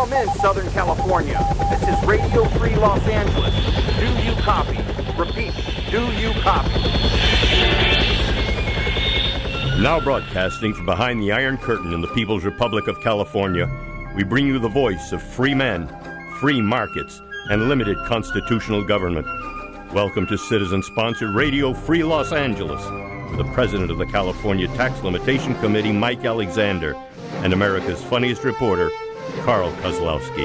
Come in, Southern California. This is Radio Free Los Angeles. Do you copy? Repeat, do you copy? Now broadcasting from behind the Iron Curtain in the People's Republic of California, we bring you the voice of free men, free markets, and limited constitutional government. Welcome to citizen-sponsored Radio Free Los Angeles, with the President of the California Tax Limitation Committee, Mike Alexander, and America's funniest reporter, Carl Kozlowski.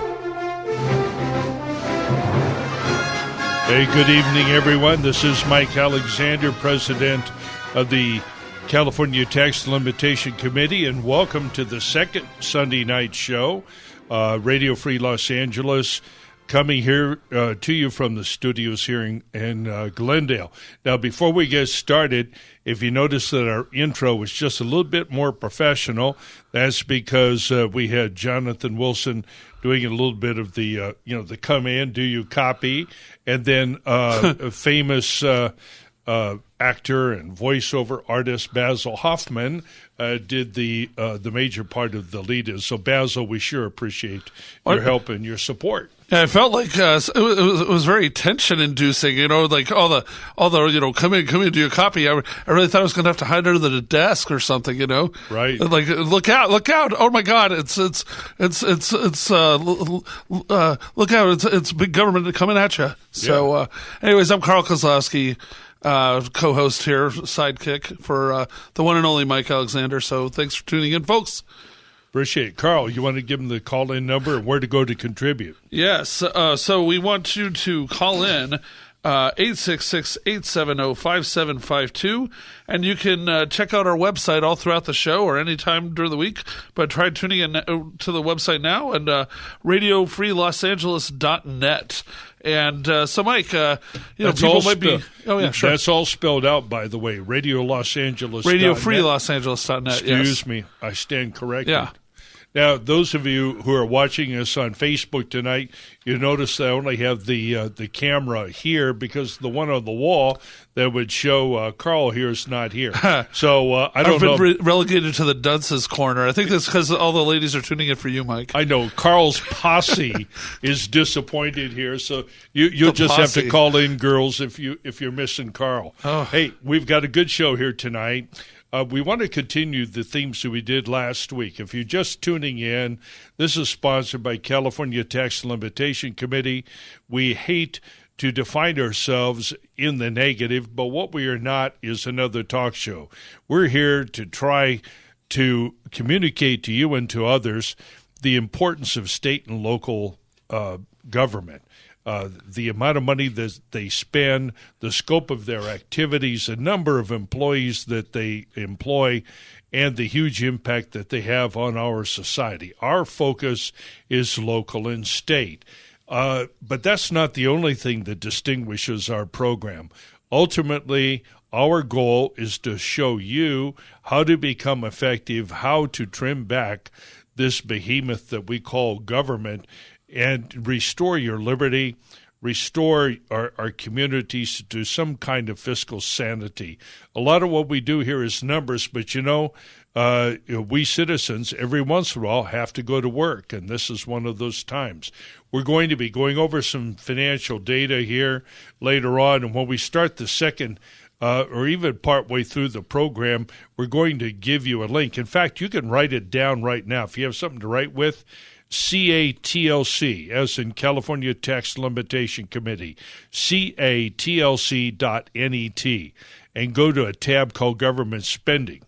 Hey, good evening, everyone. This is Mike Alexander, President of the California Tax Limitation Committee, and welcome to the second Sunday night show, Radio Free Los Angeles, coming here to you from the studios here in Glendale. Now, before we get started, if you notice that our intro was just a little bit more professional, that's because we had Jonathan Wilson doing a little bit of the, the come in, do you copy, and then a famous actor and voiceover artist Basil Hoffman did the major part of the lead. So, Basil, we sure appreciate your help and your support. Yeah, I felt like it was very tension-inducing. Like all the come in, do your copy. I really thought I was going to have to hide under the desk or something. Right? Like look out! Oh my God! It's look out! It's big government coming at you. So, anyways, I'm Carl Kozlowski, co-host here, sidekick for the one and only Mike Alexander. So, thanks for tuning in, folks. Appreciate it. Carl, you want to give them the call-in number and where to go to contribute? Yes. So we want you to call in 866-870-5752, and you can check out our website all throughout the show or anytime during the week, but try tuning in to the website now and radiofreelosangeles.net. And so, Mike, people might be... Oh, yeah, sure. That's all spelled out, by the way. Radio Los Angeles. RadioFreeLosAngeles.net, Excuse me. I stand corrected. Yeah. Now, those of you who are watching us on Facebook tonight, you notice I only have the camera here because the one on the wall that would show Carl here is not here. So I don't know. I've been relegated to the dunce's corner. I think that's because all the ladies are tuning in for you, Mike. I know. Carl's posse is disappointed here, so you'll just have to call in, girls, if you're missing Carl. Oh. Hey, we've got a good show here tonight. We want to continue the themes that we did last week. If you're just tuning in, this is sponsored by California Tax Limitation Committee. We hate to define ourselves in the negative, but what we are not is another talk show. We're here to try to communicate to you and to others the importance of state and local government. The amount of money that they spend, the scope of their activities, the number of employees that they employ, and the huge impact that they have on our society. Our focus is local and state. But that's not the only thing that distinguishes our program. Ultimately, our goal is to show you how to become effective, how to trim back this behemoth that we call government, and restore your liberty, restore our communities to some kind of fiscal sanity. A lot of what we do here is numbers, but we citizens every once in a while have to go to work, and this is one of those times. We're going to be going over some financial data here later on, and when we start the second or even partway through the program, we're going to give you a link. In fact, you can write it down right now. If you have something to write with, CATLC, as in California Tax Limitation Committee, CATLC.net, and go to a tab called Government Spending.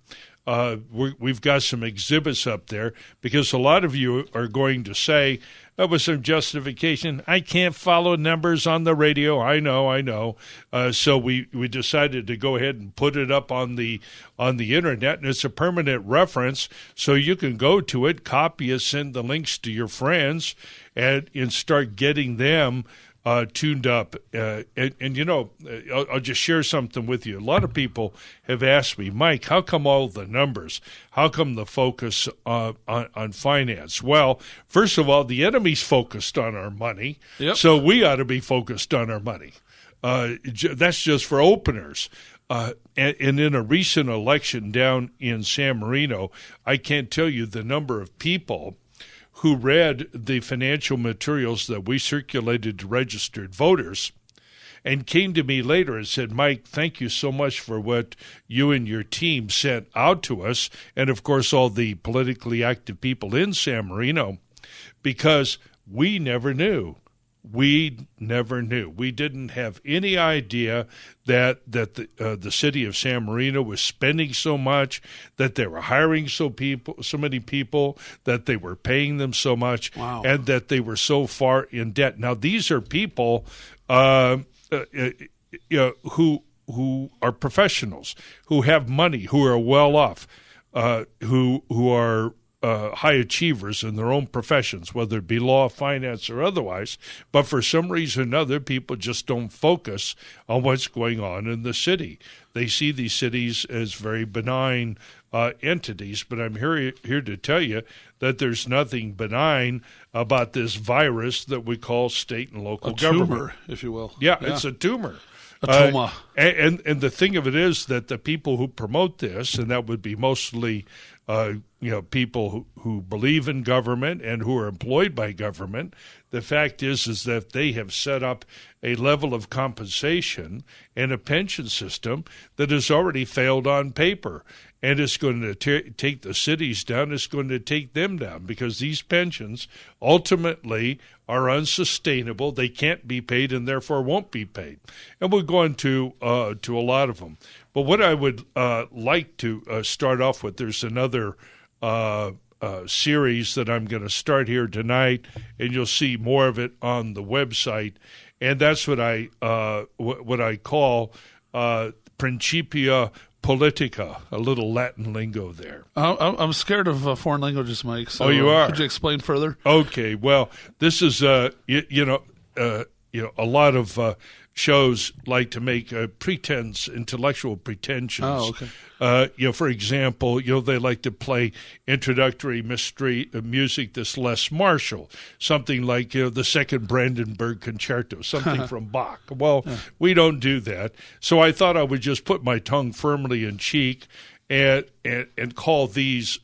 We've got some exhibits up there because a lot of you are going to say, that was some justification. I can't follow numbers on the radio. I know. So we decided to go ahead and put it up on the internet, and it's a permanent reference, so you can go to it, copy it, send the links to your friends, and start getting them tuned up. I'll just share something with you. A lot of people have asked me, Mike, how come all the numbers? How come the focus on finance? Well, first of all, the enemy's focused on our money, so we ought to be focused on our money. That's just for openers. And in a recent election down in San Marino, I can't tell you the number of people who read the financial materials that we circulated to registered voters and came to me later and said, Mike, thank you so much for what you and your team sent out to us, and, of course, all the politically active people in San Marino, because we never knew. We never knew. We didn't have any idea that the city of San Marino was spending so much, that they were hiring so many people, that they were paying them so much, wow, and that they were so far in debt. Now, these are people who are professionals, who have money, who are well off, who are high achievers in their own professions, whether it be law, finance, or otherwise. But for some reason or other, people just don't focus on what's going on in the city. They see these cities as very benign entities, but I'm here to tell you that there's nothing benign about this virus that we call state and local government. A tumor, if you will. Yeah, it's a tumor. A tumor. And the thing of it is that the people who promote this, and that would be mostly people who believe in government and who are employed by government, the fact is that they have set up a level of compensation and a pension system that has already failed on paper. And it's going to take the cities down. It's going to take them down because these pensions ultimately are unsustainable. They can't be paid and therefore won't be paid. And we'll go into a lot of them. But what I would like to start off with, there's another series that I'm going to start here tonight, and you'll see more of it on the website. And that's what I call Principia Politica, a little Latin lingo there. I'm scared of foreign languages, Mike. So, you are? Could you explain further? Okay. Well, this is a lot of shows like to make intellectual pretensions. Oh, okay. For example, they like to play introductory music that's less martial, something like the Second Brandenburg Concerto, something from Bach. Well, we don't do that. So I thought I would just put my tongue firmly in cheek and call these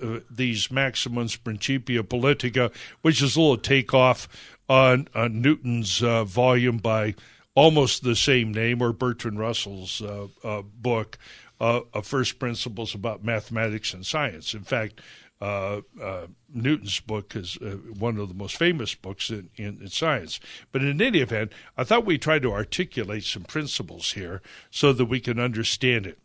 maxims Principia Politica, which is a little takeoff on Newton's volume by almost the same name, or Bertrand Russell's book, First Principles About Mathematics and Science. In fact, Newton's book is one of the most famous books in science. But in any event, I thought we'd try to articulate some principles here so that we can understand it.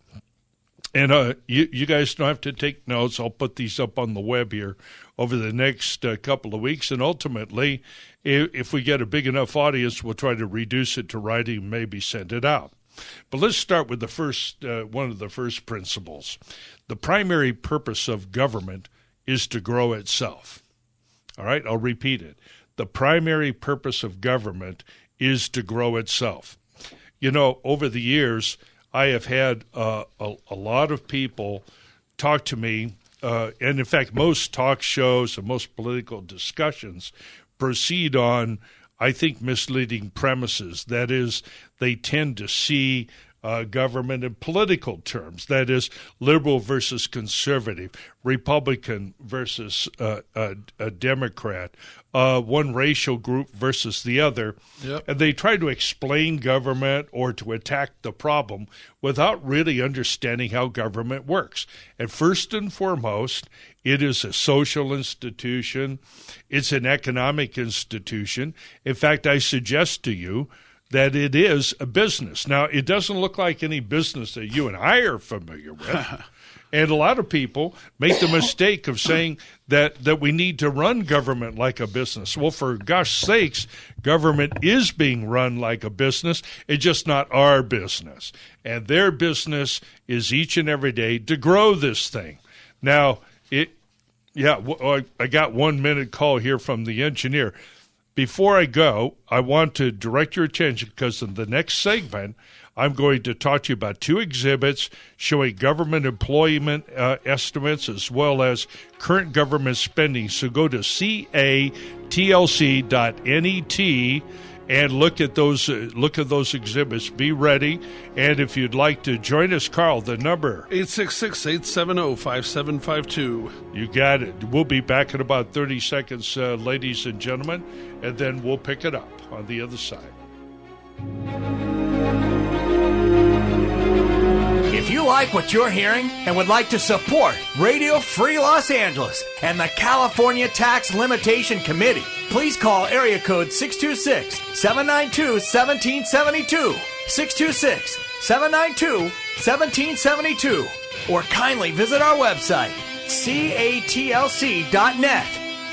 And you guys don't have to take notes. I'll put these up on the web here over the next couple of weeks. And ultimately, if we get a big enough audience, we'll try to reduce it to writing and maybe send it out. But let's start with the first one of the first principles. The primary purpose of government is to grow itself. All right, I'll repeat it. The primary purpose of government is to grow itself. Over the years, I have had a lot of people talk to me, and in fact, most talk shows and most political discussions proceed on, I think, misleading premises. That is, they tend to see government in political terms. That is, liberal versus conservative, Republican versus a Democrat, one racial group versus the other. Yep. And they try to explain government or to attack the problem without really understanding how government works. And first and foremost, it is a social institution. It's an economic institution. In fact, I suggest to you that it is a business. Now, it doesn't look like any business that you and I are familiar with. And a lot of people make the mistake of saying that we need to run government like a business. Well, for gosh sakes, government is being run like a business. It's just not our business. And their business is each and every day to grow this thing. Now, I got 1 minute call here from the engineer. Before I go, I want to direct your attention because in the next segment, I'm going to talk to you about two exhibits showing government employment estimates as well as current government spending. So go to catlc.net and look at those exhibits. Be ready. And if you'd like to join us, Carl, the number 866-870-5752. You got it. We'll be back in about 30 seconds, ladies and gentlemen, and then we'll pick it up on the other side. If you like what you're hearing and would like to support Radio Free Los Angeles and the California Tax Limitation Committee, please call area code 626-792-1772, 626-792-1772, or kindly visit our website, catlc.net,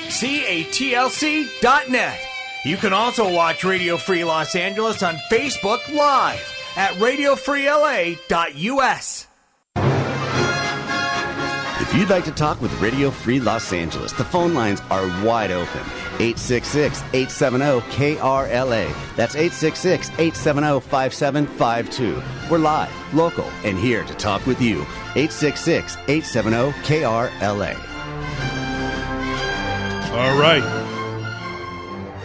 catlc.net. You can also watch Radio Free Los Angeles on Facebook Live at radiofreela.us. If you'd like to talk with Radio Free Los Angeles, the phone lines are wide open. 866-870-KRLA. That's 866-870-5752. We're live, local, and here to talk with you. 866-870-KRLA. All right.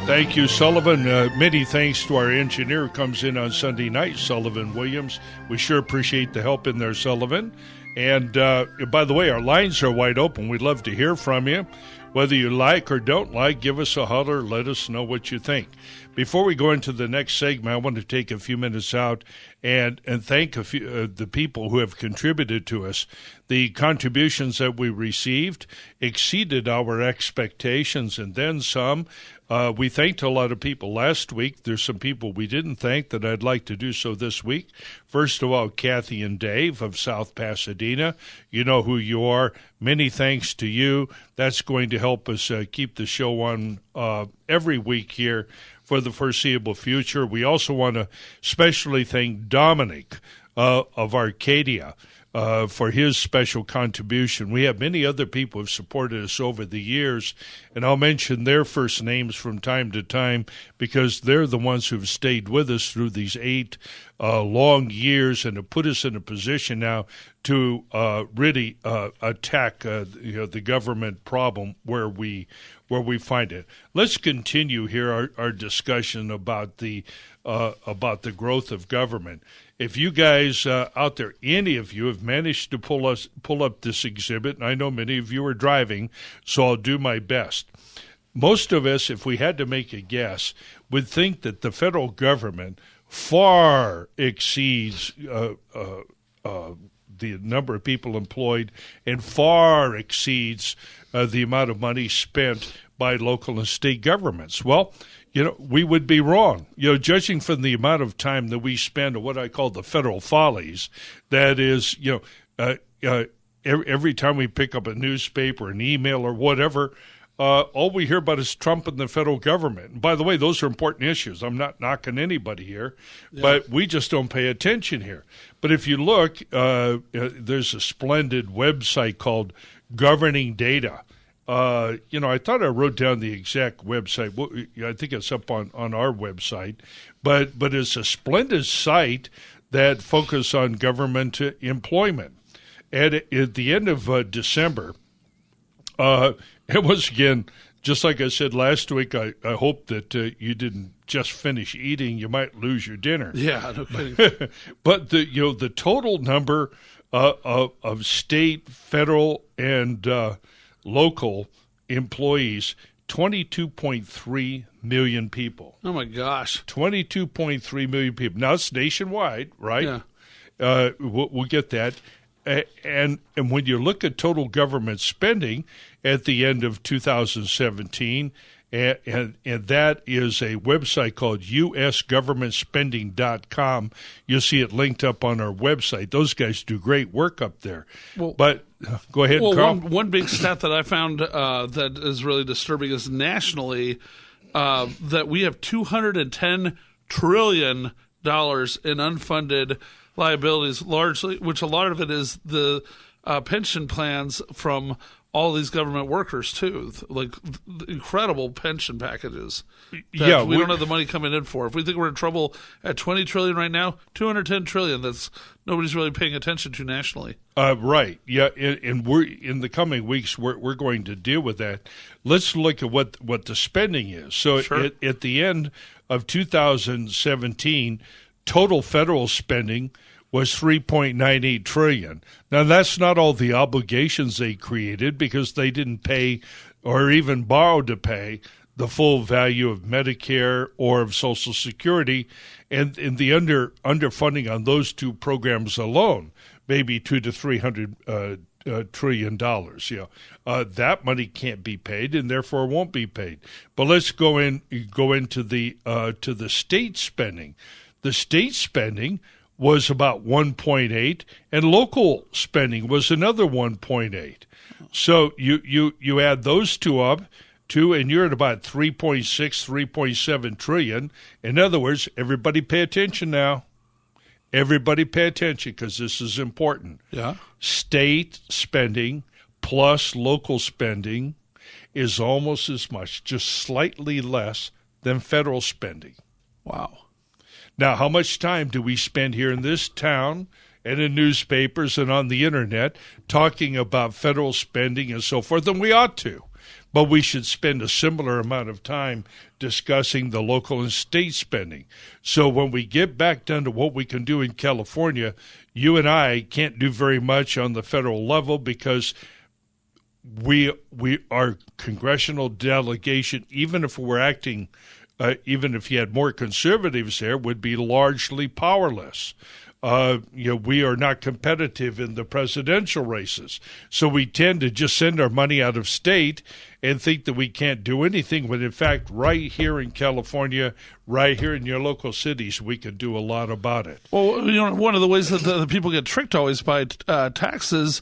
Thank you, Sullivan. Many thanks to our engineer who comes in on Sunday night, Sullivan Williams. We sure appreciate the help in there, Sullivan. And by the way, our lines are wide open. We'd love to hear from you. Whether you like or don't like, give us a holler. Let us know what you think. Before we go into the next segment, I want to take a few minutes out and thank the people who have contributed to us. The contributions that we received exceeded our expectations and then some. We thanked a lot of people last week. There's some people we didn't thank that I'd like to do so this week. First of all, Kathy and Dave of South Pasadena. You know who you are. Many thanks to you. That's going to help us keep the show on every week here for the foreseeable future. We also want to especially thank Dominic of Arcadia for his special contribution. We have many other people who have supported us over the years, and I'll mention their first names from time to time because they're the ones who've stayed with us through these 8 long years and have put us in a position now to really attack the government problem where we find it. Let's continue here our discussion about the growth of government. If you guys out there, any of you have managed to pull up this exhibit, and I know many of you are driving, so I'll do my best. Most of us, if we had to make a guess, would think that the federal government far exceeds the number of people employed and far exceeds the amount of money spent by local and state governments. Well, we would be wrong. Judging from the amount of time that we spend on what I call the federal follies, that is, every time we pick up a newspaper, an email, or whatever, all we hear about is Trump and the federal government. And by the way, those are important issues. I'm not knocking anybody here, but we just don't pay attention here. But if you look, there's a splendid website called Governing Data. I thought I wrote down the exact website. Well, I think it's up on our website. But it's a splendid site that focuses on government employment. And at the end of December, it was, again, just like I said last week, I hope that you didn't just finish eating. You might lose your dinner. Yeah, no kidding. But the total number of state, federal, and local employees, 22.3 million people. Oh, my gosh. 22.3 million people. Now, it's nationwide, right? Yeah. We'll get that. And when you look at total government spending at the end of 2017, and that is a website called usgovernmentspending.com. You'll see it linked up on our website. Those guys do great work up there. But go ahead, Carl. One big stat that I found that is really disturbing is nationally that we have $210 trillion in unfunded liabilities, largely, which a lot of it is the pension plans from all these government workers too, like incredible pension packages that we don't have the money coming in for. If we think we're in trouble at $20 trillion right now, $210 trillion, that's nobody's really paying attention to nationally. Right. Yeah. And we're in the coming weeks, we're going to deal with that. Let's look at what the spending is. So sure. at the end of 2017, total federal spending was $3.98 trillion. Now, that's not all the obligations they created because they didn't pay or even borrow to pay the full value of Medicare or of Social Security, and in the underfunding on those two programs alone, maybe $200 to $300 trillion. That money can't be paid and therefore won't be paid. But let's go into the to the state spending. The state spending was about 1.8, and local spending was another 1.8. So you add those two up, and you're at about 3.6, 3.7 trillion. In other words, everybody pay attention now. Everybody pay attention because this is important. Yeah. State spending plus local spending is almost as much, just slightly less than federal spending. Wow. Now, how much time do we spend here in this town and in newspapers and on the internet talking about federal spending and so forth? And we ought to. But we should spend a similar amount of time discussing the local and state spending. So when we get back down to what we can do in California, you and I can't do very much on the federal level because our congressional delegation, even if we're acting even if you had more conservatives there, would be largely powerless. We are not competitive in the presidential races. So we tend to just send our money out of state and think that we can't do anything. When in fact, right here in California, right here in your local cities, we can do a lot about it. Well, one of the ways that the people get tricked always by taxes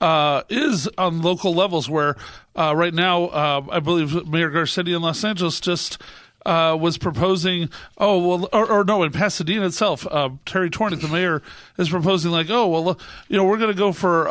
is on local levels where right now, I believe Mayor Garcetti in Los Angeles just was proposing, in Pasadena itself, Terry Tornick, the mayor, is proposing we're going to go for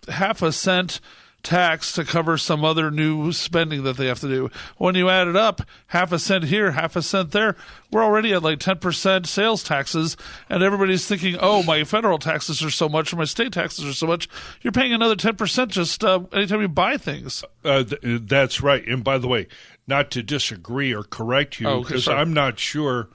half a cent tax to cover some other new spending that they have to do. When you add it up, half a cent here, half a cent there, we're already at 10% sales taxes, and everybody's thinking, my federal taxes are so much or my state taxes are so much. You're paying another 10% just anytime you buy things. That's right. And by the way, not to disagree or correct you, because I'm not sure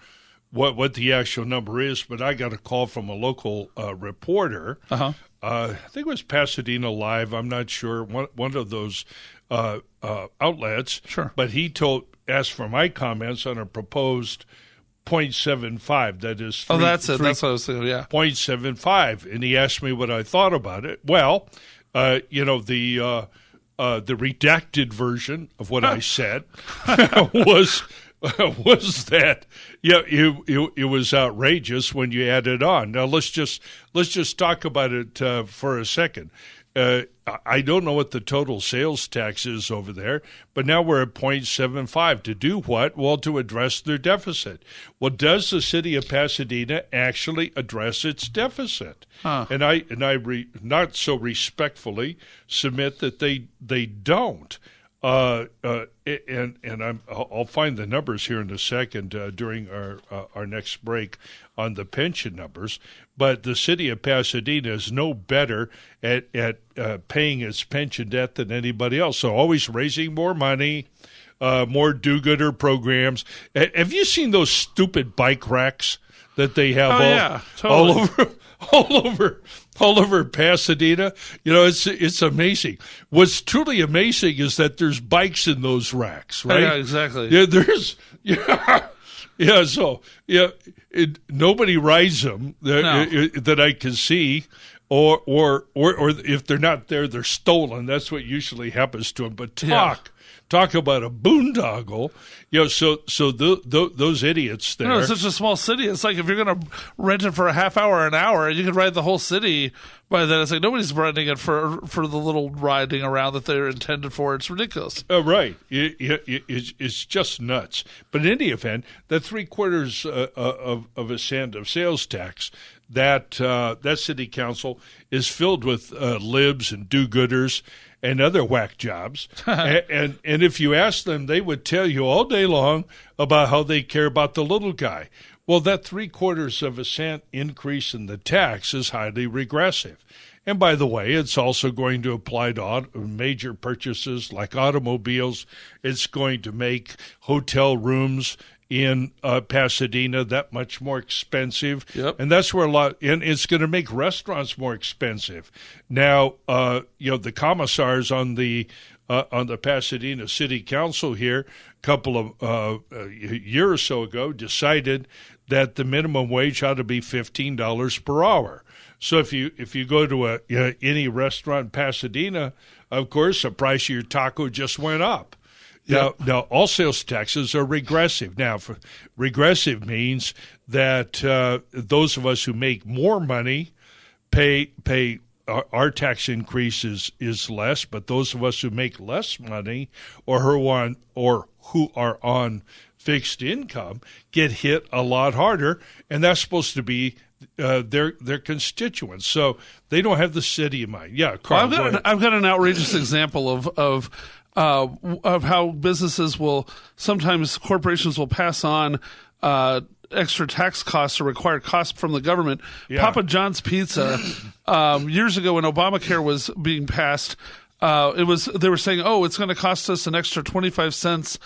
what the actual number is, but I got a call from a local reporter. Uh-huh. I think it was Pasadena Live. I'm not sure. One of those outlets. Sure. But he asked for my comments on a proposed 0.75. That is. That's it. That's what I was thinking. Yeah. 0.75, and he asked me what I thought about it. Well, the redacted version of what I said was that it was outrageous when you add it on. Now let's just talk about it for a second. I don't know what the total sales tax is over there, but now we're at 0.75. To do what? Well, to address their deficit. Well, does the city of Pasadena actually address its deficit? Huh. And I not so respectfully submit that they don't. I'll find the numbers here in a second during our next break on the pension numbers. But the city of Pasadena is no better at paying its pension debt than anybody else. So always raising more money, more do-gooder programs. Have you seen those stupid bike racks that they have all over Pasadena? It's amazing. What's truly amazing is that there's bikes in those racks, right? Yeah, exactly. Nobody rides them that I can see, or if they're not there, they're stolen. That's what usually happens to them. But talk about a boondoggle. So those idiots there. It's such a small city. It's like if you're going to rent it for a half hour, an hour, you could ride the whole city. By then, it's like nobody's renting it for the little riding around that they're intended for. It's ridiculous. Right. It's just nuts. But in any event, that 3/4 of a cent of sales tax, that city council is filled with libs and do-gooders and other whack jobs. and if you ask them, they would tell you all day long about how they care about the little guy. Well, that 3/4 of a cent increase in the tax is highly regressive. And by the way, it's also going to apply to major purchases like automobiles. It's going to make hotel rooms in Pasadena that much more expensive. Yep. And that's where and it's going to make restaurants more expensive. Now, the commissars on the Pasadena City Council here, a couple of a year or so ago, decided that the minimum wage ought to be $15 per hour. So if you go to any restaurant in Pasadena, of course, the price of your taco just went up. Now, all sales taxes are regressive. Now, regressive means that those of us who make more money pay our tax increase is less, but those of us who make less money or who are on fixed income get hit a lot harder, and that's supposed to be their constituents. So they don't have the city in mind. Yeah, Carl, I've got an outrageous example of how businesses sometimes corporations will pass on extra tax costs or required costs from the government. Yeah. Papa John's Pizza, years ago when Obamacare was being passed, they were saying, it's going to cost us an extra 25 cents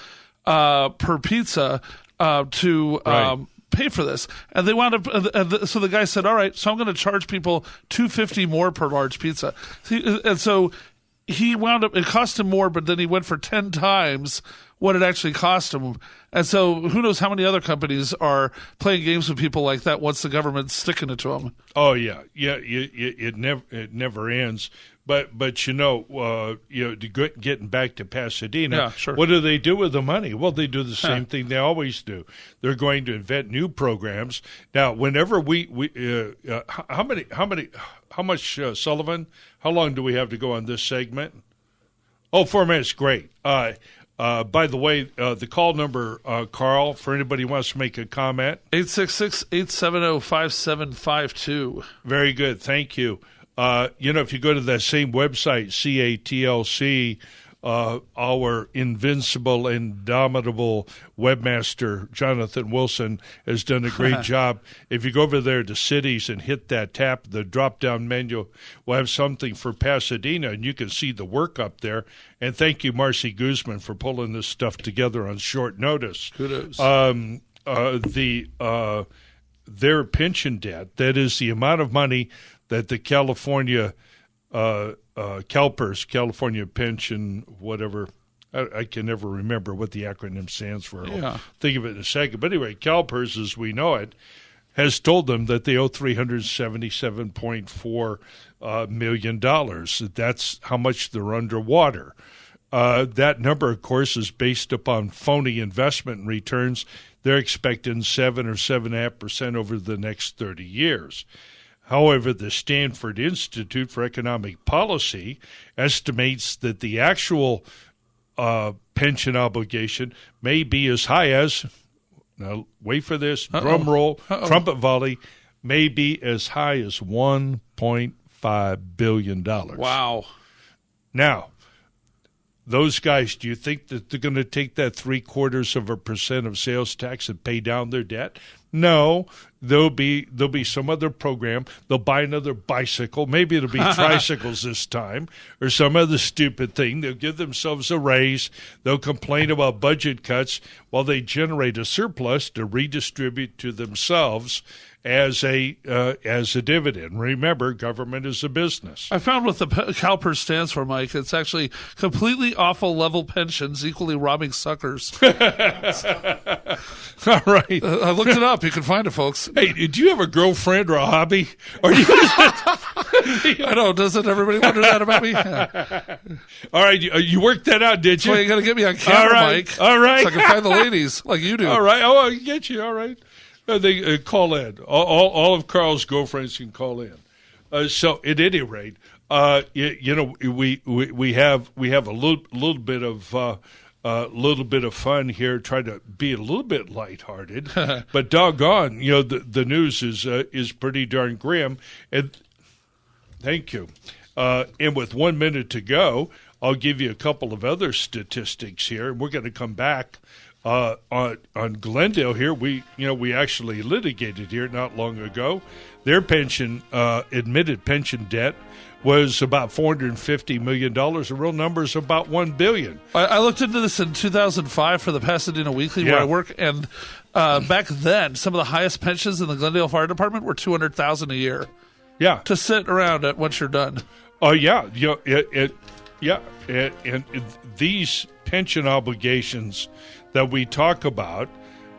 per pizza to pay for this. And they wound up, so the guy said, all right, so I'm going to charge people $2.50 more per large pizza. And so he wound up, it cost him more, but then he went for 10 times what it actually cost him. And so who knows how many other companies are playing games with people like that once the government's sticking it to them. Oh, yeah. Yeah, it never ends. But getting back to Pasadena, yeah, sure. What do they do with the money? Well, they do the same thing they always do. They're going to invent new programs. Now, whenever how much, Sullivan? How long do we have to go on this segment? Oh, 4 minutes. Great. By the way, the call number, Carl, for anybody who wants to make a comment. 866-870-5752. Very good. Thank you. If you go to that same website, CATLC, our invincible, indomitable webmaster, Jonathan Wilson, has done a great job. If you go over there to cities and hit that tab, the drop-down menu will have something for Pasadena, and you can see the work up there. And thank you, Marcy Guzman, for pulling this stuff together on short notice. Kudos. Their pension debt, that is the amount of money that the California CalPERS, California Pension, whatever, I can never remember what the acronym stands for. I'll think of it in a second. But anyway, CalPERS, as we know it, has told them that they owe $377.4 million. That's how much they're underwater. That number, of course, is based upon phony investment returns. They're expecting 7 or 7.5% over the next 30 years. However, the Stanford Institute for Economic Policy estimates that the actual pension obligation may be as high as, now wait for this, drum roll, trumpet volley, may be as high as $1.5 billion. Wow. Now, those guys, do you think that they're going to take that 0.75% of sales tax and pay down their debt? No, there'll be some other program. They'll buy another bicycle. Maybe it'll be tricycles this time, or some other stupid thing. They'll give themselves a raise. They'll complain about budget cuts while they generate a surplus to redistribute to themselves as a dividend. Remember, government is a business. I found what the CalPERS stands for, Mike. It's actually completely awful level pensions equally robbing suckers. All right. I looked it up. You can find it, folks. Hey, do you have a girlfriend or a hobby? Or do you I know. Doesn't everybody wonder that about me? Yeah. All right. You worked that out, did you? Well, you got to get me on camera, Mike. All right. So I can find the ladies like you do. All right. Oh, I can get you. All right. They call in. All of Carl's girlfriends can call in. So at any rate, we have a little bit of fun here, try to be a little bit lighthearted, but doggone, the news is pretty darn grim. And thank you. And with 1 minute to go, I'll give you a couple of other statistics here, and we're going to come back On Glendale here, we actually litigated here not long ago. Their admitted pension debt was about $450 million. The real number is about $1 billion. I looked into this in 2005 for the Pasadena Weekly where I work, and back then, some of the highest pensions in the Glendale Fire Department were $200,000 a year. Yeah, to sit around at once you're done. Oh yeah, and these pension obligations that we talk about.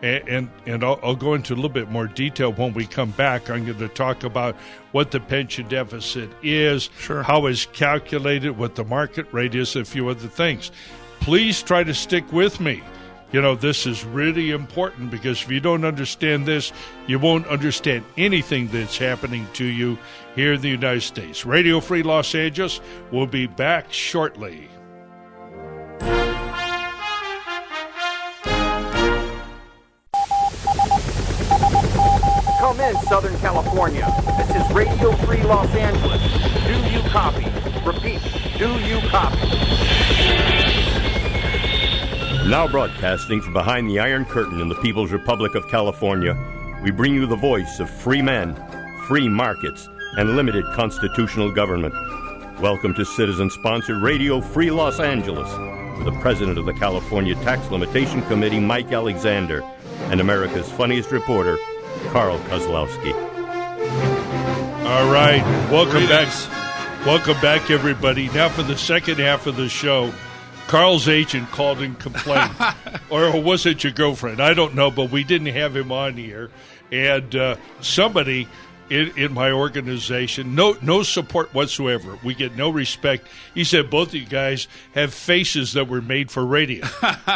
And I'll go into a little bit more detail when we come back. I'm going to talk about what the pension deficit is, how it's calculated, what the market rate is, and a few other things. Please try to stick with me. This is really important because if you don't understand this, you won't understand anything that's happening to you here in the United States. Radio Free Los Angeles will be back shortly. Come in, Southern California. This is Radio Free Los Angeles. Do you copy? Repeat, do you copy? Now broadcasting from behind the Iron Curtain in the People's Republic of California, we bring you the voice of free men, free markets, and limited constitutional government. Welcome to citizen-sponsored Radio Free Los Angeles with the president of the California Tax Limitation Committee, Mike Alexander, and America's funniest reporter, Carl Kozlowski. All right, welcome back. Welcome back, everybody. Now for the second half of the show, Carl's agent called and complained. Or was it your girlfriend? I don't know, but we didn't have him on here. And somebody in my organization, no support whatsoever. We get no respect. He said both of you guys have faces that were made for radio.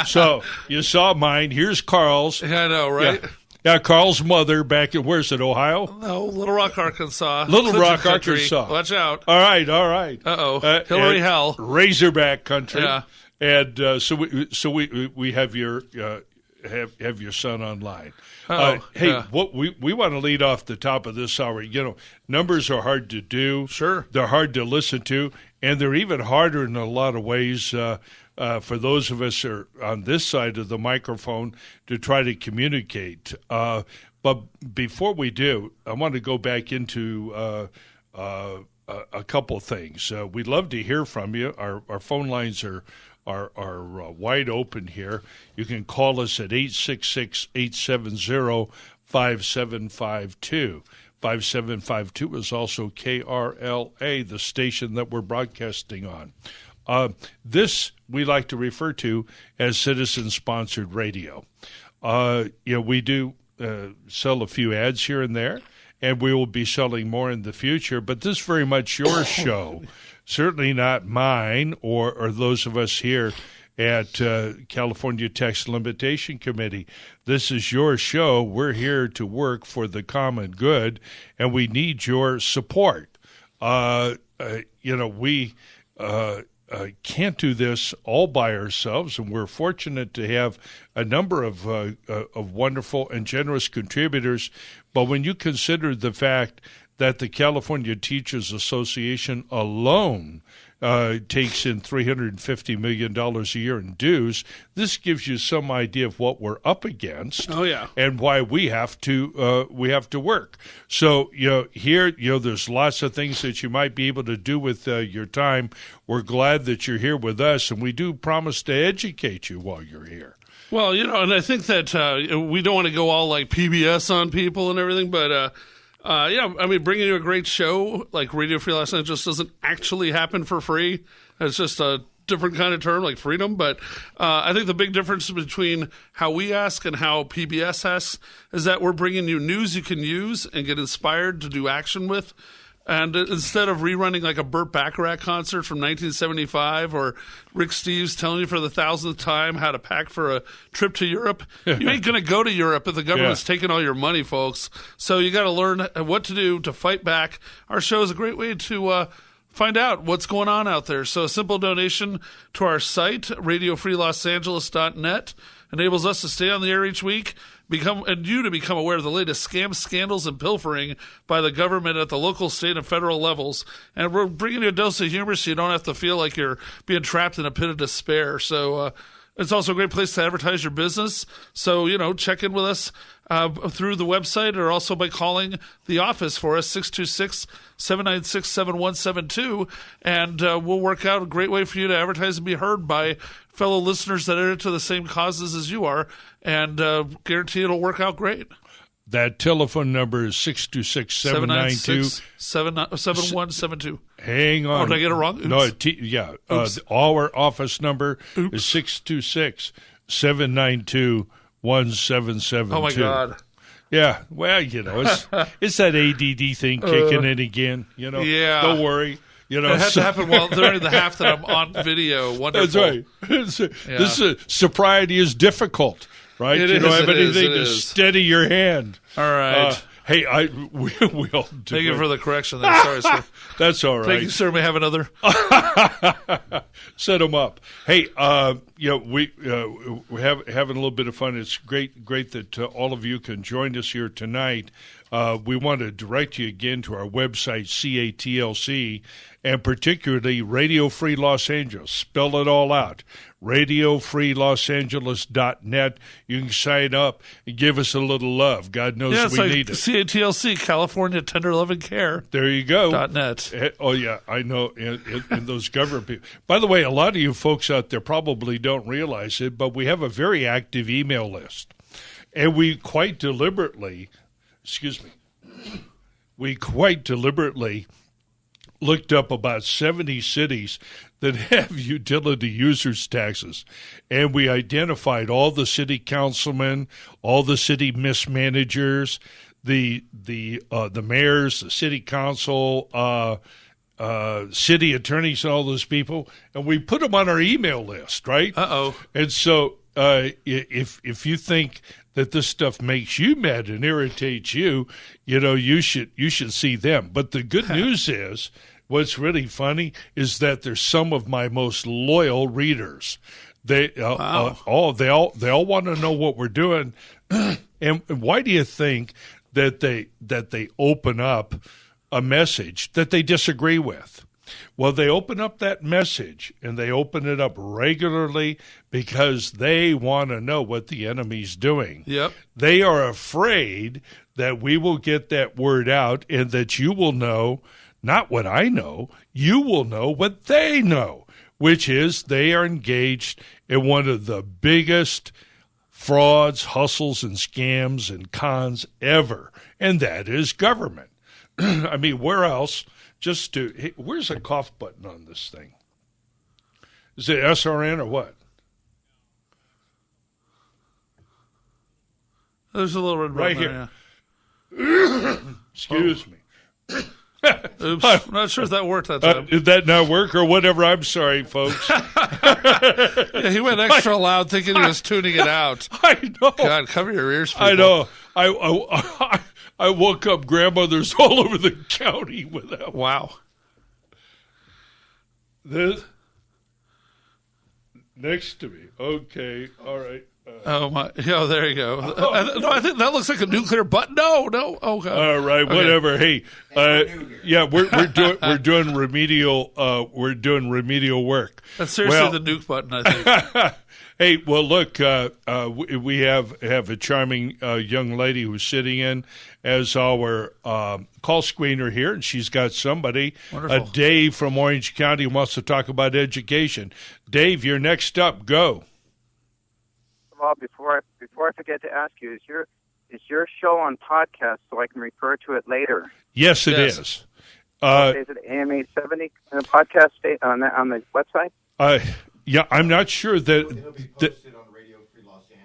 So you saw mine. Here's Carl's. Yeah, I know, right? Yeah, Carl's mother back in, where's it, Ohio? No, Little Rock, Arkansas. Little Rock, Arkansas. Watch out. All right. Uh-oh. Hillary Hell. Razorback country. Yeah. And so we have your have your son online. What we want to lead off the top of this hour. Numbers are hard to do. Sure. They're hard to listen to, and they're even harder in a lot of ways for those of us who are on this side of the microphone to try to communicate. But before we do, I want to go back into a couple of things. We'd love to hear from you. Our phone lines are wide open here. You can call us at 866-870-5752. 5752 is also KRLA, the station that we're broadcasting on. This we like to refer to as citizen-sponsored radio. We do sell a few ads here and there, and we will be selling more in the future, but this is very much your show. Certainly not mine or those of us here at California Tax Limitation Committee. This is your show. We're here to work for the common good, and we need your support. We can't do this all by ourselves, and we're fortunate to have a number of wonderful and generous contributors. But when you consider the fact that the California Teachers Association alone takes in $350 million a year in dues, this gives you some idea of what we're up against. Oh, yeah. And why we have to work. So, here, there's lots of things that you might be able to do with your time. We're glad that you're here with us, and we do promise to educate you while you're here. Well, and I think that we don't want to go all like PBS on people and everything, but bringing you a great show like Radio Free Los Angeles doesn't actually happen for free. It's just a different kind of term like freedom. But I think the big difference between how we ask and how PBS asks is that we're bringing you news you can use and get inspired to do action with. And instead of rerunning like a Burt Bacharach concert from 1975 or Rick Steves telling you for the 1,000th time how to pack for a trip to Europe, you ain't going to go to Europe if the government's taking all your money, folks. So you got to learn what to do to fight back. Our show is a great way to find out what's going on out there. So a simple donation to our site, radiofreelosangeles.net, enables us to stay on the air each week, to become aware of the latest scams, scandals, and pilfering by the government at the local, state, and federal levels. And we're bringing you a dose of humor so you don't have to feel like you're being trapped in a pit of despair. So It's also a great place to advertise your business. So, check in with us through the website or also by calling the office for us, 626-796-7172. And we'll work out a great way for you to advertise and be heard by fellow listeners that are into the same causes as you are, and guarantee it'll work out great. That telephone number is 626-792-7172. Hang on. Oh, did I get it wrong? Oops. No, our office number is 626-792-1772. Oh, my God. Yeah, well, it's that ADD thing kicking in again, Yeah. Don't worry. It had to happen during the half that I'm on video. Wonderful. That's right. This sobriety is difficult. Right? You don't have anything to steady your hand. All right. Hey, we'll do Thank you for the correction there. Sorry, sir. That's all right. Thank you, sir. May I have another? Set them up. Hey, we're having a little bit of fun. It's great that all of you can join us here tonight. We want to direct you again to our website, CATLC, and particularly Radio Free Los Angeles. Spell it all out. RadioFreeLosAngeles.net. You can sign up and give us a little love. God knows we need it. CATLC, California Tender Love and Care. There you go. .net. Oh, yeah, I know. And those government people. By the way, a lot of you folks out there probably don't realize it, but we have a very active email list. And we quite deliberately looked up about 70 cities that have utility users taxes, and we identified all the city councilmen, all the city mismanagers, the mayors, the city council, city attorneys, and all those people, and we put them on our email list, right? And so if you think that this stuff makes you mad and irritates you, you should see them. But the good news is, what's really funny is that they're some of my most loyal readers. They all want to know what we're doing. And why do you think that they open up a message that they disagree with? Well, they open up that message, and they open it up regularly because they want to know what the enemy's doing. Yep. They are afraid that we will get that word out and that you will know, not what I know, you will know what they know, which is they are engaged in one of the biggest frauds, hustles, and scams and cons ever, and that is government. I mean, where else? Where's the cough button on this thing? Is it SRN or what? There's a little red right here. Yeah. Excuse me. Oops. I'm not sure if that worked that time. Did that not work or whatever? I'm sorry, folks. Yeah, he went extra loud thinking he was tuning it out. I know. God, cover your ears, people. I know. I woke up grandmothers all over the county with that. Wow. This next to me. Okay. All right. Oh my! Oh, there you go. No, I think that looks like a nuclear button. No. Oh God. All right. Okay. Whatever. Hey. Yeah, we're doing remedial. We're doing remedial work. That's seriously the nuke button, I think. Hey, well, look, we have a charming young lady who's sitting in as our call screener here, and she's got somebody, Dave from Orange County, who wants to talk about education. Dave, you're next up. Go. Well, before I forget to ask you, is your show on podcast so I can refer to it later? Yes, it is. Is it AMA 70 podcast on the website? Yeah, I'm not sure that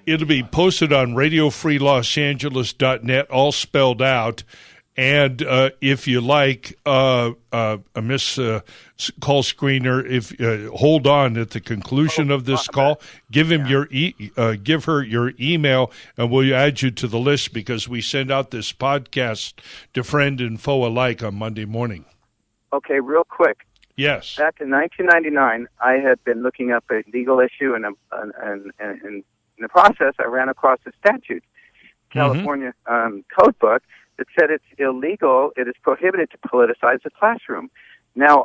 it'll be posted on RadioFreeLosAngeles.net, all spelled out. And if you like, Miss Call Screener, if hold on at the conclusion of this call, give him give her your email, and we'll add you to the list because we send out this podcast to friend and foe alike on Monday morning. Okay, real quick. Yes. Back in 1999, I had been looking up a legal issue, and in the process, I ran across a statute, California code book, that said it's illegal, it is prohibited to politicize the classroom. Now,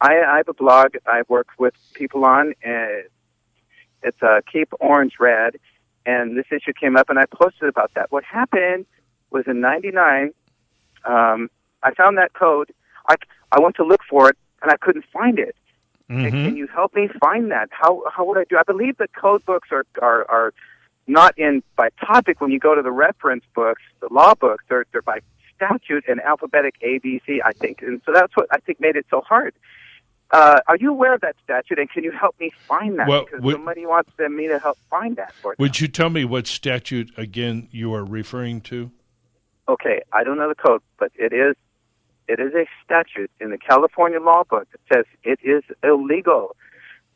I have a blog I work with people on, It's Keep Orange Red, and this issue came up, and I posted about that. What happened was in '99, I found that code. I went to look for it, and I couldn't find it. Mm-hmm. And can you help me find that? How would I do? I believe the code books are not in by topic. When you go to the reference books, the law books, they're by statute and alphabetic A, B, C, I think. And so that's what I think made it so hard. Are you aware of that statute, and can you help me find that? Well, because somebody wants me to help find that for them. Would you tell me what statute, again, you are referring to? Okay, I don't know the code, but it is a statute in the California law book that says it is illegal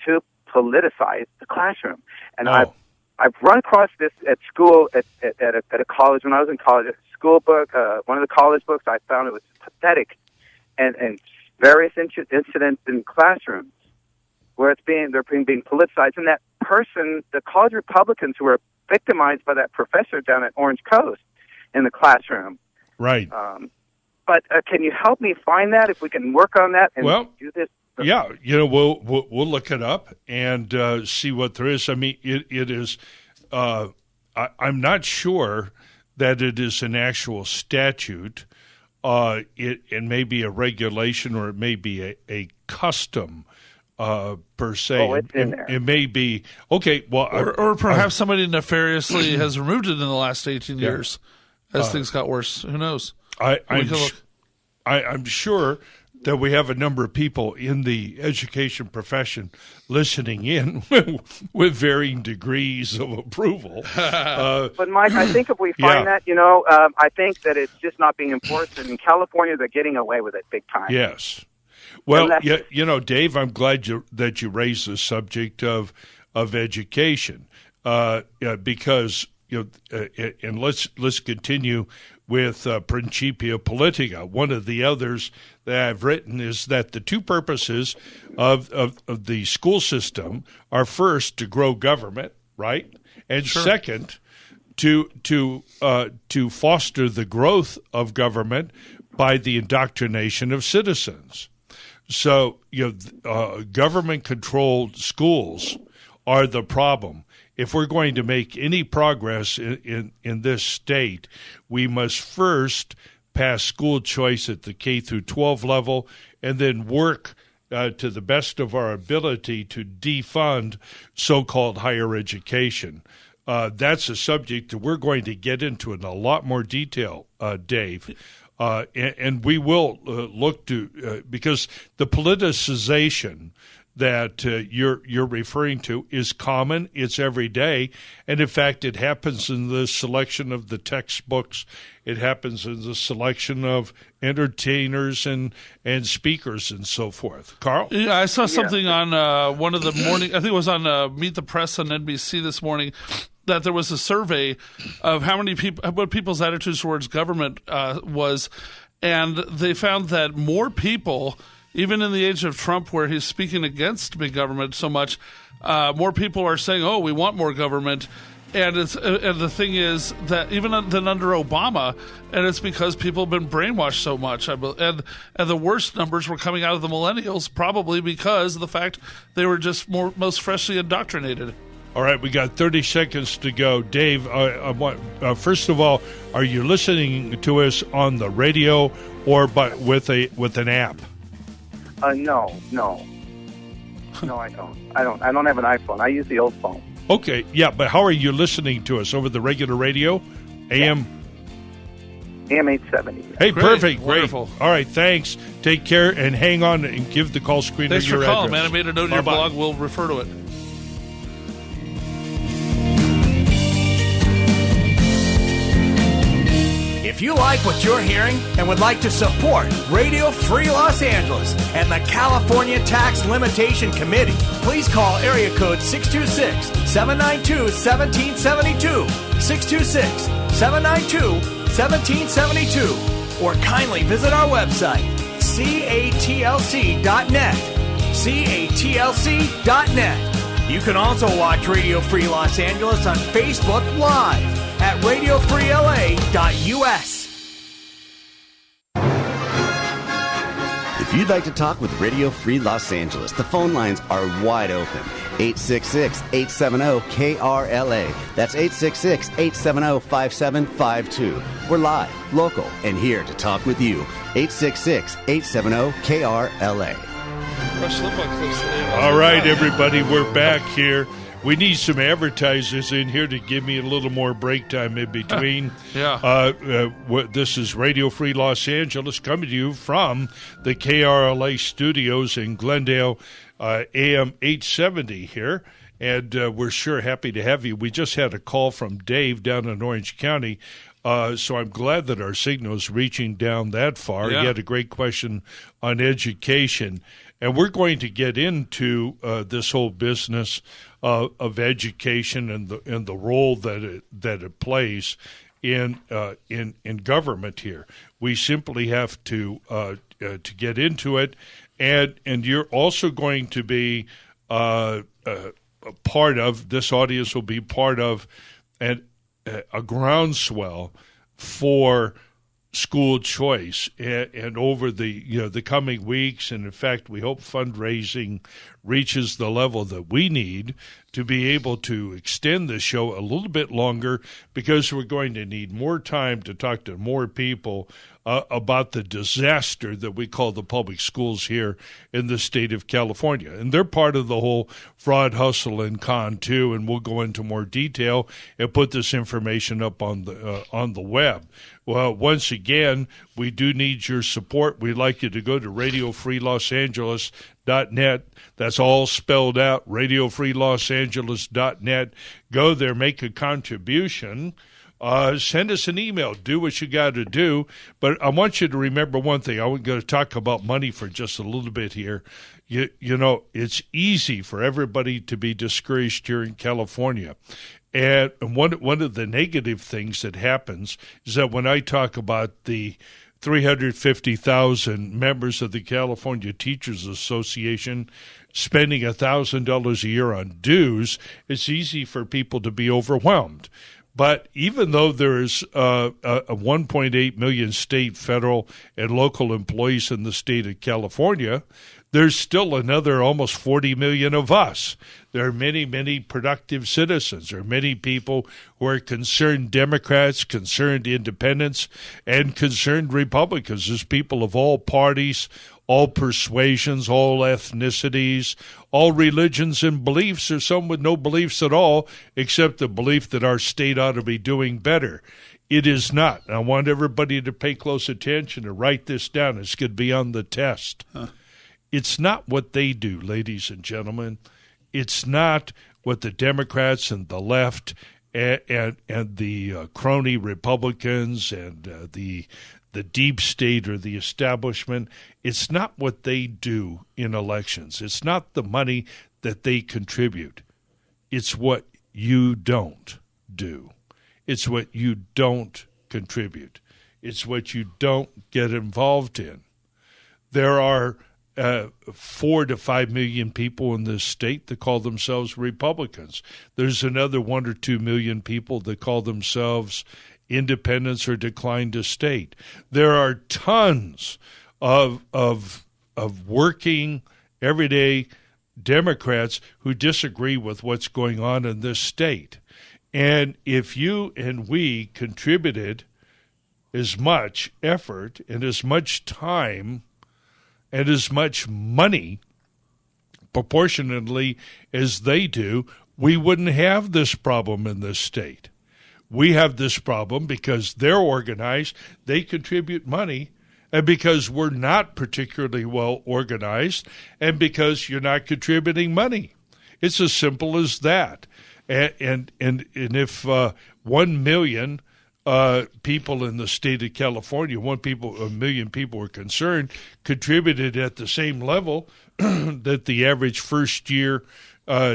to politicize the classroom. And I've run across this at school, at a college, when I was in college, a school book, one of the college books. I found it was pathetic, and various incidents in classrooms where they're being politicized. And that person, the college Republicans who were victimized by that professor down at Orange Coast in the classroom. Right. But can you help me find that, if we can work on that and do this? Yeah, we'll look it up and see what there is. I mean, it is. I'm not sure that it is an actual statute. It may be a regulation, or it may be a custom per se. Oh, it's in there. It may be okay. Well, or perhaps somebody nefariously has removed it in the last 18 years as things got worse. Who knows? I'm sure that we have a number of people in the education profession listening in with varying degrees of approval. But, Mike, I think if we find that, I think that it's just not being enforced. And in California, they're getting away with it big time. Yes. Well, Dave, I'm glad that you raised the subject of education because, and let's continue with Principia Politica. One of the others that I've written is that the two purposes of the school system are, first, to grow government, right? And second, to foster the growth of government by the indoctrination of citizens. So, government-controlled schools are the problem. If we're going to make any progress in this state, we must first pass school choice at the K through 12 level, and then work to the best of our ability to defund so-called higher education. That's a subject that we're going to get into in a lot more detail, Dave. And we will look to because the politicization that you're referring to is common. It's every day. And, in fact, it happens in the selection of the textbooks. It happens in the selection of entertainers and speakers and so forth. Carl? Yeah, I saw something on one of the morning, I think it was on Meet the Press on NBC this morning, that there was a survey of how many people, what people's attitudes towards government was, and they found that more people, even in the age of Trump, where he's speaking against big government so much, more people are saying, "Oh, we want more government," and the thing is that even than under Obama, and it's because people have been brainwashed so much. And the worst numbers were coming out of the millennials, probably because of the fact they were just most freshly indoctrinated. All right, we got 30 seconds to go. Dave, first of all, are you listening to us on the radio or with an app? No, I don't. I don't have an iPhone. I use the old phone. Okay, yeah, but how are you listening to us? Over the regular radio? AM? AM 870. Hey, Great, perfect, wonderful. Great. All right, thanks. Take care and hang on and give the call screener Thanks your for calling, address. man. I made a note in your blog. We'll refer to it. If you like what you're hearing and would like to support Radio Free Los Angeles and the California Tax Limitation Committee, please call area code 626-792-1772, 626-792-1772, or kindly visit our website, catlc.net, catlc.net. You can also watch Radio Free Los Angeles on Facebook Live at radiofreela.us. If you'd like to talk with Radio Free Los Angeles, the phone lines are wide open. 866-870-KRLA. That's 866-870-5752. We're live, local, and here to talk with you. 866-870-KRLA. All right, everybody, we're back here. We need some advertisers in here to give me a little more break time in between. This is Radio Free Los Angeles coming to you from the KRLA studios in Glendale, AM 870 here. And we're sure happy to have you. We just had a call from Dave down in Orange County. So I'm glad that our signal is reaching down that far. Yeah. He had a great question on education. And we're going to get into this whole business of education and the role that it plays in government here. We simply have to get into it, and you're also going to be a part of this audience will be part of a groundswell for school choice, and over the coming weeks, and in fact, we hope fundraising reaches the level that we need to be able to extend the show a little bit longer, because we're going to need more time to talk to more people about the disaster that we call the public schools here in the state of California. And they're part of the whole fraud, hustle, and con, too, and we'll go into more detail and put this information up on the web. Well, once again, we do need your support. We'd like you to go to radiofreelosangeles.net. That's all spelled out, radiofreelosangeles.net. Go there, make a contribution. Send us an email. Do what you got to do. But I want you to remember one thing. I'm going to talk about money for just a little bit here. You know, it's easy for everybody to be discouraged here in California. And one of the negative things that happens is that when I talk about the 350,000 members of the California Teachers Association spending $1,000 a year on dues, it's easy for people to be overwhelmed. But even though there is a 1.8 million state, federal, and local employees in the state of California, there's still another almost 40 million of us. There are many, many productive citizens. There are many people who are concerned Democrats, concerned independents, and concerned Republicans. There's people of all parties, all persuasions, all ethnicities, all religions and beliefs. There's some with no beliefs at all, except the belief that our state ought to be doing better. It is not. I want everybody to pay close attention and write this down. It's going to be on the test. It's not what they do, ladies and gentlemen. It's not what the Democrats and the left and the crony Republicans and the deep state or the establishment. It's not what they do in elections. It's not the money that they contribute. It's what you don't do. It's what you don't contribute. It's what you don't get involved in. There are 4 to 5 million people in this state that call themselves Republicans. There's another 1 or 2 million people that call themselves independents or declined to state. There are tons of working, everyday Democrats who disagree with what's going on in this state. And if you and we contributed as much effort and as much time and as much money proportionately as they do, we wouldn't have this problem in this state. We have this problem because they're organized, they contribute money, and because we're not particularly well organized, and because you're not contributing money. It's as simple as that. And if 1 million people in the state of California, 1 million people were concerned, contributed at the same level that the average first-year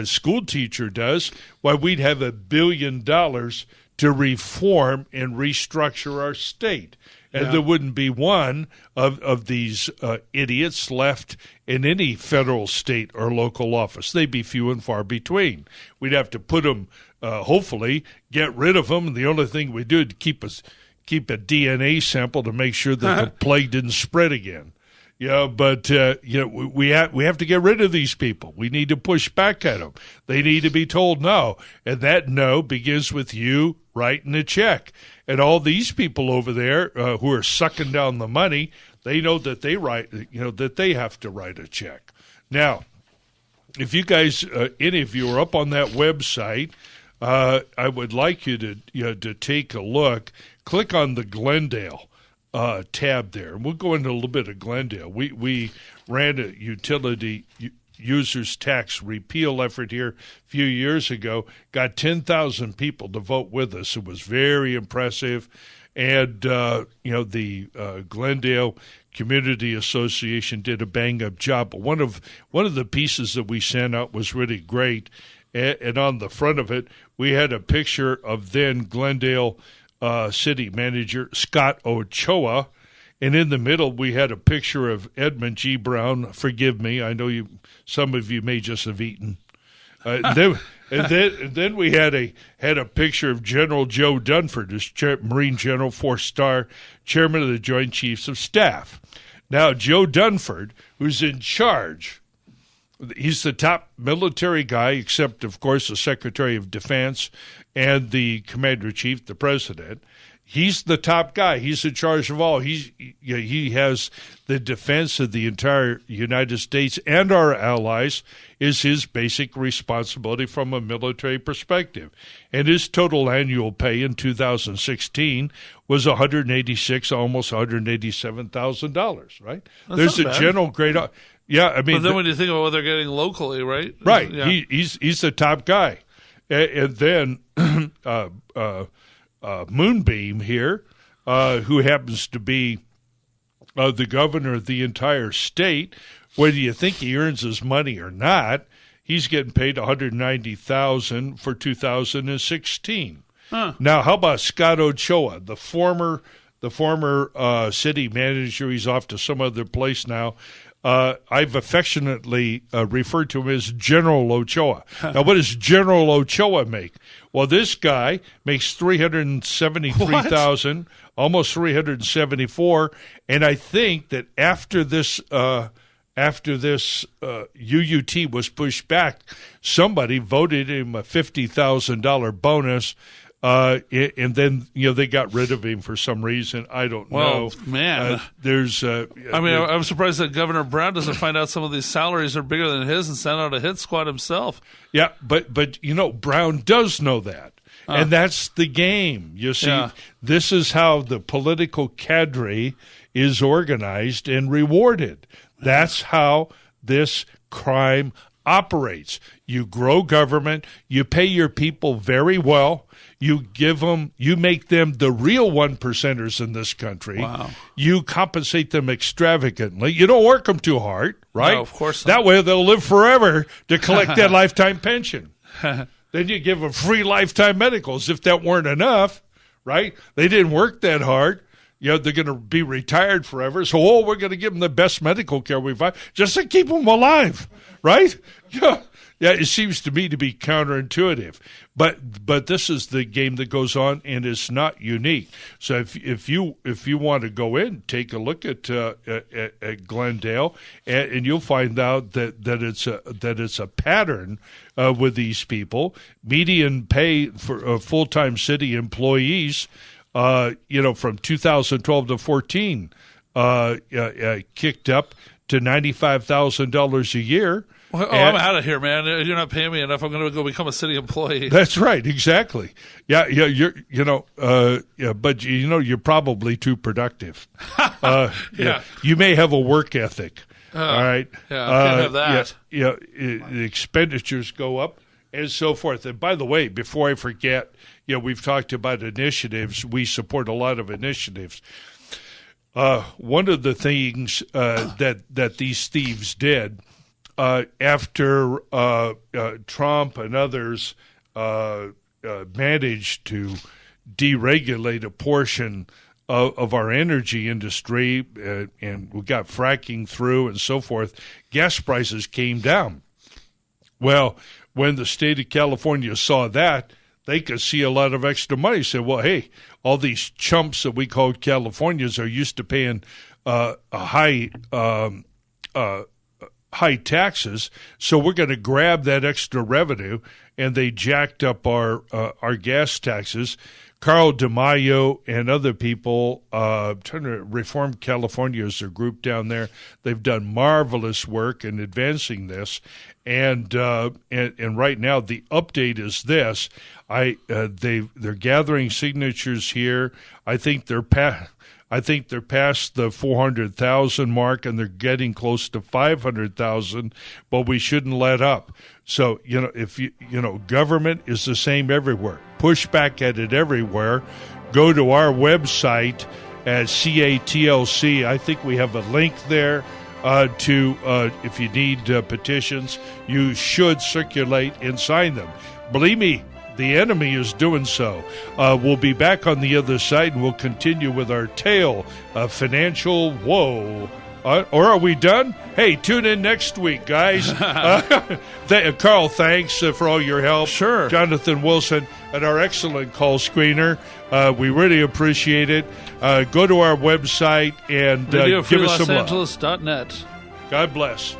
school teacher does, why we'd have $1 billion to reform and restructure our state. And there wouldn't be one of these idiots left in any federal, state, or local office. They'd be few and far between. We'd have to put them, hopefully, get rid of them. And the only thing we do is keep a DNA sample to make sure that the plague didn't spread again. But we have to get rid of these people. We need to push back at them. They need to be told no, and that no begins with you writing a check. And all these people over there who are sucking down the money, they know that that they have to write a check. Now, if you guys, any of you are up on that website, I would like you to take a look. Click on the Glendale tab there, and we'll go into a little bit of Glendale. We ran a utility users tax repeal effort here a few years ago, got 10,000 people to vote with us. It was very impressive, and the Glendale Community Association did a bang-up job. But one of the pieces that we sent out was really great, and on the front of it, we had a picture of then Glendale City Manager Scott Ochoa, and in the middle we had a picture of Edmund G. Brown. Forgive me, I know some of you may just have eaten. And then we had a picture of General Joe Dunford, as Marine General, 4-star Chairman of the Joint Chiefs of Staff. Now, Joe Dunford, who's in charge, he's the top military guy, except, of course, the Secretary of Defense and the Commander-in-Chief, the President. He's the top guy. He's in charge of all. He has the defense of the entire United States and our allies is his basic responsibility from a military perspective. And his total annual pay in 2016 was $186,000, almost $187,000, right? That's There's not a bad. general grade. Yeah, I mean, But then when you think about what they're getting locally, right? right. Yeah. He's the top guy. And then Moonbeam here, who happens to be the governor of the entire state, whether you think he earns his money or not, he's getting paid $190,000 for 2016. Huh. Now, how about Scott Ochoa, the former city manager? He's off to some other place now. I've affectionately referred to him as General Ochoa. Now, what does General Ochoa make? Well, this guy makes $373,000, almost $374,000, and I think that after this UUT was pushed back, somebody voted him a $50,000 bonus. And then they got rid of him for some reason. I don't know. Man, I'm surprised that Governor Brown doesn't find out some of these salaries are bigger than his and send out a hit squad himself. Yeah, but Brown does know that, and that's the game. You see, This is how the political cadre is organized and rewarded. That's how this crime operates. You grow government. You pay your people very well. You make them the real 1%ers in this country. Wow. You compensate them extravagantly. You don't work them too hard, right? No, of course not. That way they'll live forever to collect that lifetime pension. Then you give them free lifetime medicals. If that weren't enough, right? They didn't work that hard. They're going to be retired forever. So, we're going to give them the best medical care we find just to keep them alive, right? Yeah. Yeah, it seems to me to be counterintuitive, but this is the game that goes on, and it's not unique. So if you want to go in, take a look at Glendale, and you'll find out that it's a pattern with these people. Median pay for full-time city employees, from 2012 to 14, kicked up to $95,000 a year. Well, I'm out of here, man. You're not paying me enough. I'm going to go become a city employee. That's right, exactly. Yeah. But you're probably too productive. Yeah. You may have a work ethic. All right. Yeah, I can't have that. The expenditures go up and so forth. And by the way, before I forget, we've talked about initiatives. We support a lot of initiatives. One of the things that these thieves did. After Trump and others managed to deregulate a portion of our energy industry, and we got fracking through and so forth, gas prices came down. Well, when the state of California saw that, they could see a lot of extra money. Said, well, hey, all these chumps that we called Californians are used to paying high taxes, so we're going to grab that extra revenue, and they jacked up our gas taxes. Carl DeMaio and other people trying to reform California as their group down there. They've done marvelous work in advancing this, and right now the update is this: they're gathering signatures here. I think they're past the 400,000 mark, and they're getting close to 500,000, but we shouldn't let up. So, if government is the same everywhere. Push back at it everywhere. Go to our website at CATLC. I think we have a link there to if you need petitions, you should circulate and sign them. Believe me, the enemy is doing so. We'll be back on the other side, and we'll continue with our tale of financial woe. Or are we done? Hey, tune in next week, guys. Carl, thanks for all your help. Sure. Jonathan Wilson, and our excellent call screener. We really appreciate it. Go to our website and give us some love. RadioFreeLosAngeles.net. God bless.